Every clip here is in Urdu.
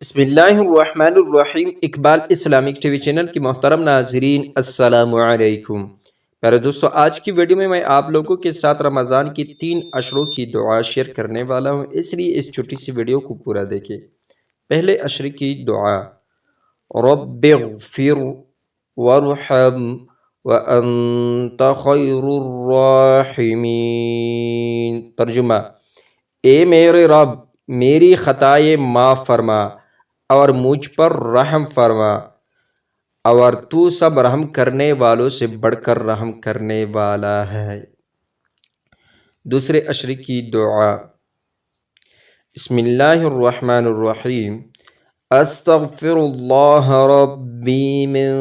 بسم اللہ الرحمن الرحیم۔ Iqbal Islamic T V channel کی محترم ناظرین، السلام علیکم۔ پیارے دوستو، آج کی ویڈیو میں آپ لوگوں کے ساتھ رمضان کی 3 عشروں کی دعا شیئر کرنے والا ہوں، اس لیے اس چھوٹی سی ویڈیو کو پورا دیکھیں۔ پہلے عشر کی دعا: رب اغفر وارحم وانت خیر الراحمین۔ ترجمہ: اے میرے رب، میری خطائیں معاف فرما اور مجھ پر رحم فرما، اور تو سب رحم کرنے والوں سے بڑھ کر رحم کرنے والا ہے۔ دوسرے عشر کی دعا: بسم اللہ الرحمن الرحیم، استغفر اللہ ربی من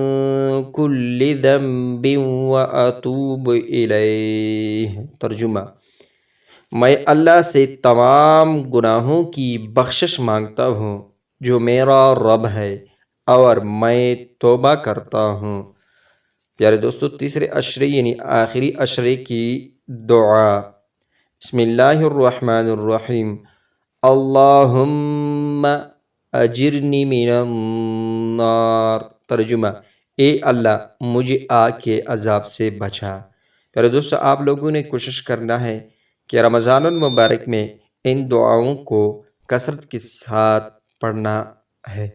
کل ذنب واتوب الیہ۔ ترجمہ: میں اللہ سے تمام گناہوں کی بخشش مانگتا ہوں جو میرا رب ہے، اور میں توبہ کرتا ہوں۔ پیارے دوستو، تیسرے عشرے یعنی آخری عشرے کی دعا: بسم اللہ الرحمن الرحیم، اللہم اجرنی من النار۔ ترجمہ: اے اللہ، مجھے آگ کے عذاب سے بچا۔ پیارے دوستو، آپ لوگوں نے کوشش کرنا ہے کہ رمضان المبارک میں ان دعاؤں کو کثرت کے ساتھ پڑھنا ہے۔